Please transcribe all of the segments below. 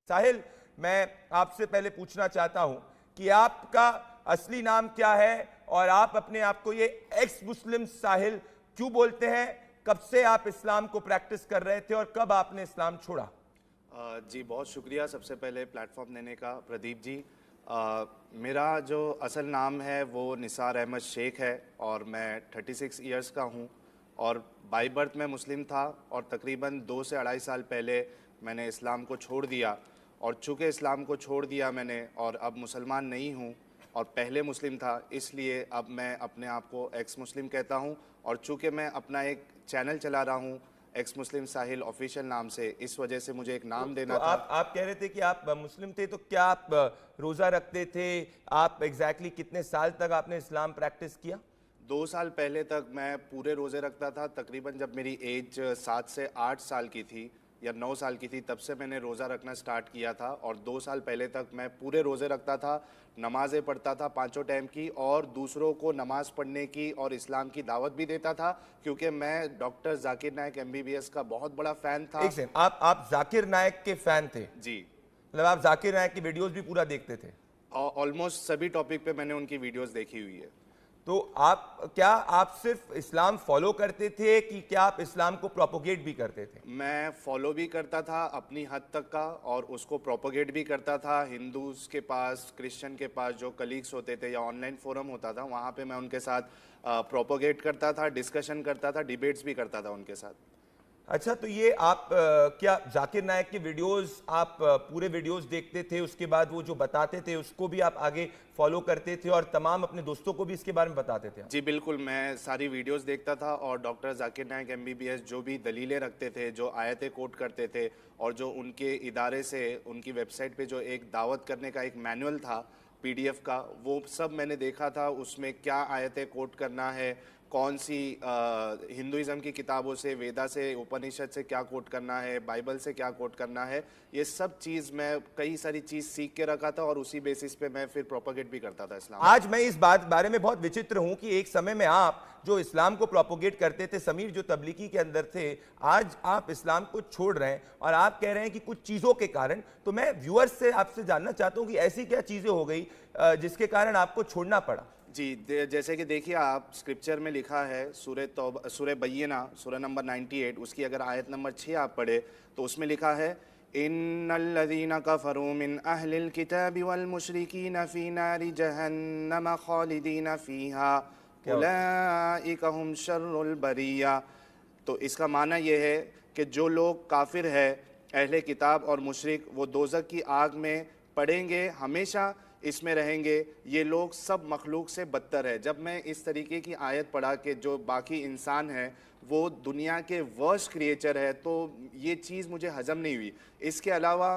साहिल, मैं आपसे पहले पूछना चाहता हूं कि आपका असली नाम क्या है और आप अपने आप को ये एक्स मुस्लिम साहिल क्यों बोलते हैं? कब से आप इस्लाम को प्रैक्टिस कर रहे थे और कब आपने इस्लाम छोड़ा? जी बहुत शुक्रिया सबसे पहले प्लेटफॉर्म देने का प्रदीप जी। मेरा जो असल नाम है वो निसार अहमद शेख है और मैं 36 इयर्स का हूँ और बाई बर्थ में मुस्लिम था और तकरीबन 2 से 2.5 साल पहले मैंने इस्लाम को छोड़ दिया और चूँकि इस्लाम को छोड़ दिया मैंने और अब मुसलमान नहीं हूँ और पहले मुस्लिम था, इसलिए अब मैं अपने आप को एक्स मुस्लिम कहता हूँ। और चूँकि मैं अपना एक चैनल चला रहा हूँ एक्स मुस्लिम साहिल ऑफिशियल नाम से, इस वजह से मुझे एक नाम देना था। आप कह रहे थे कि आप मुस्लिम थे, तो क्या आप रोजा रखते थे? आप एग्जैक्टली कितने साल तक आपने इस्लाम प्रैक्टिस किया? 2 साल पहले तक मैं पूरे रोज़े रखता था। तकरीबन जब मेरी एज 7 से 8 साल की थी या 9 साल की थी, तब से मैंने रोज़ा रखना स्टार्ट किया था और 2 साल पहले तक मैं पूरे रोज़े रखता था, नमाज़ें पढ़ता था 5 टाइम की और दूसरों को नमाज़ पढ़ने की और इस्लाम की दावत भी देता था, क्योंकि मैं डॉक्टर जाकिर नायक MBBS का बहुत बड़ा फ़ैन था। एक सेकंड, आप जाकिर नायक के फैन थे? जी, मतलब आप जाकिर नायक की वीडियोस भी पूरा देखते थे? ऑलमोस्ट सभी टॉपिक पे मैंने उनकी वीडियोस देखी हुई है। तो आप सिर्फ इस्लाम फॉलो करते थे कि क्या आप इस्लाम को प्रोपोगेट भी करते थे? मैं फॉलो भी करता था अपनी हद तक का और उसको प्रोपोगेट भी करता था। हिंदूज़ के पास, क्रिश्चियन के पास जो कलीग्स होते थे या ऑनलाइन फोरम होता था, वहाँ पे मैं उनके साथ प्रोपोगेट करता था, डिस्कशन करता था, डिबेट्स भी करता था उनके साथ। अच्छा, तो ये आप क्या जाकिर नायक की वीडियोस आप पूरे वीडियोस देखते थे, उसके बाद वो जो बताते थे उसको भी आप आगे फॉलो करते थे और तमाम अपने दोस्तों को भी इसके बारे में बताते थे? जी बिल्कुल, मैं सारी वीडियोस देखता था और डॉक्टर जाकिर नायक MBBS जो भी दलीलें रखते थे, जो आयतें कोट करते थे और जो उनके इदारे से उनकी वेबसाइट पे जो एक दावत करने का एक मैनुअल था PDF का, वो सब मैंने देखा था। उसमें क्या आयतें कोट करना है, कौन सी हिंदुइज़्म की किताबों से, वेदा से, उपनिषद से क्या कोट करना है, बाइबल से क्या कोट करना है, ये सब चीज़ मैं कई सारी चीज़ सीख के रखा था और उसी बेसिस पे मैं फिर प्रोपोगेट भी करता था इस्लाम। आज मैं इस बारे में बहुत विचित्र हूं कि एक समय में आप जो इस्लाम को प्रोपोगेट करते थे, समीर जो तबलीगी के अंदर थे, आज आप इस्लाम को छोड़ रहे हैं और आप कह रहे हैं कि कुछ चीज़ों के कारण। तो मैं व्यूअर्स से आपसे जानना चाहता हूं कि ऐसी क्या चीज़ें हो गई जिसके कारण आपको छोड़ना पड़ा? जी, जैसे कि देखिए, आप स्क्रिप्चर में लिखा है सूरह बय्यिना, सूरह नंबर 98, उसकी अगर आयत नंबर 6 आप पढ़े तो उसमें लिखा है, इन्नल्लज़ीना कफ़रू मिन अहलिल किताबि वल मुशरिकीना फ़ी नारि जहन्नम ख़ालिदीना फ़ीहा उलाइका हुम शर्रुल बरिया। तो इसका माना यह है कि जो लोग काफिर है, अहले किताब और मुशरिक, वो दोज़ख की आग में पड़ेंगे, हमेशा इसमें रहेंगे, ये लोग सब मखलूक से बदतर है। जब मैं इस तरीके की आयत पढ़ा कि जो बाकी इंसान है वो दुनिया के वर्स्ट क्रिएचर है, तो ये चीज़ मुझे हजम नहीं हुई। इसके अलावा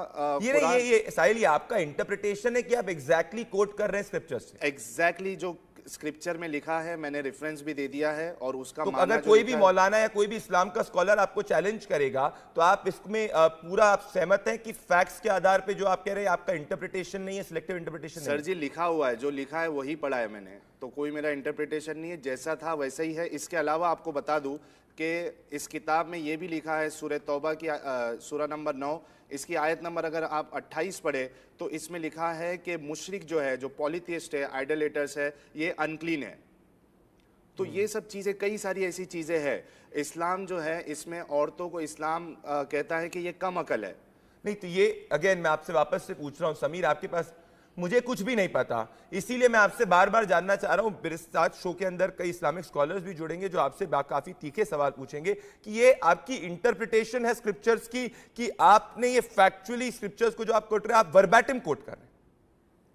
ये साहिल, ये आपका इंटरप्रिटेशन है कि आप एग्जैक्टली कोट कर रहे हैं स्क्रिप्चर से? एग्जैक्टली जो स्क्रिप्चर में लिखा है, मैंने रेफरेंस भी दे दिया है और उसका तो अगर कोई भी मौलाना या कोई भी इस्लाम का स्कॉलर आपको चैलेंज करेगा तो आप इसमें पूरा आप सहमत हैं कि फैक्ट्स के आधार पे जो आप कह रहे हैं आपका इंटरप्रिटेशन नहीं है, सिलेक्टिव इंटरप्रिटेशन? सर जी, लिखा हुआ है, जो लिखा है वही पढ़ा है मैंने, तो कोई मेरा इंटरप्रिटेशन नहीं है, जैसा था वैसा ही है। इसके अलावा आपको बता दूं कि इस किताब में ये भी लिखा है, सूरह तौबा की सूरह नंबर 9, इसकी आयत नंबर अगर आप 28 पढ़े तो इसमें लिखा है कि मुशरिक जो है, जो पॉलीथिस्ट है, आइडोलेटर्स है, ये अनक्लीन है। तो ये सब चीज़ें, कई सारी ऐसी चीज़ें हैं। इस्लाम जो है, इसमें औरतों को इस्लाम कहता है कि ये कम अकल है। नहीं, तो ये अगेन मैं आपसे वापस से पूछ रहा हूं समीर, आपके पास मुझे कुछ भी नहीं पता, इसीलिए मैं आपसे बार बार जानना चाह रहा हूं। मेरे साथ शो के अंदर कई इस्लामिक स्कॉलर्स भी जुड़ेंगे जो आपसे काफी तीखे सवाल पूछेंगे कि ये आपकी इंटरप्रिटेशन है स्क्रिप्चर्स की कि आपने ये फैक्चुअली स्क्रिप्चर्स को जो आप कोट रहे हैं, आप वर्बैटिम कोट कर रहे हैं,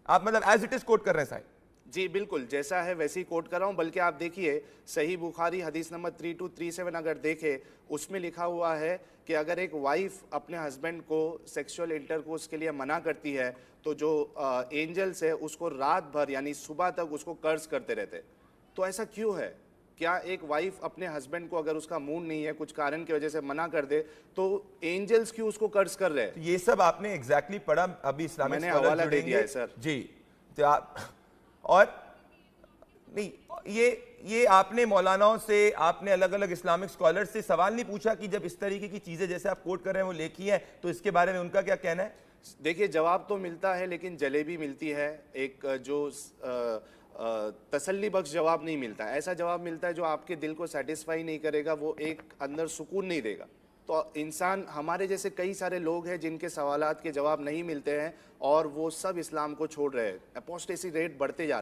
आप मतलब एज इट इज कोट कर रहे हैं साहिब? जी बिल्कुल, जैसा है वैसे ही कोट कर रहा हूँ। बल्कि आप देखिए, सही बुखारी हदीस नंबर 3237 अगर देखें, उसमें लिखा हुआ है कि अगर एक वाइफ अपने हस्बैंड को सेक्सुअल इंटरकोर्स के लिए मना करती है तो जो एंजल्स है उसको रात भर यानी सुबह तक उसको कर्ज करते रहते। तो ऐसा क्यों है? क्या एक वाइफ अपने हस्बैंड को अगर उसका मूड नहीं है, कुछ कारण की वजह से मना कर दे, तो एंजल्स क्यों उसको कर्ज कर रहे हैं? तो ये सब आपने एग्जैक्टली पढ़ा? अभी इस्लामिक मैंने हवाला दे दिया है सर जी। तो आप और नहीं, ये आपने मौलानाओं से, आपने अलग अलग इस्लामिक स्कॉलर से सवाल नहीं पूछा कि जब इस तरीके की चीजें जैसे आप कोट कर रहे हैं वो लिखी हैं तो इसके बारे में उनका क्या कहना है? देखिए जवाब तो मिलता है लेकिन जलेबी मिलती है, एक जो तसल्ली बख्श जवाब नहीं मिलता। ऐसा जवाब मिलता है जो आपके दिल को सेटिस्फाई नहीं करेगा, वो एक अंदर सुकून नहीं देगा। तो इंसान, हमारे जैसे कई सारे लोग हैं जिनके सवालात के जवाब नहीं मिलते हैं और वो सब इस्लाम को छोड़ रहे हैं। अपोस्टेसी रेट बढ़ते जा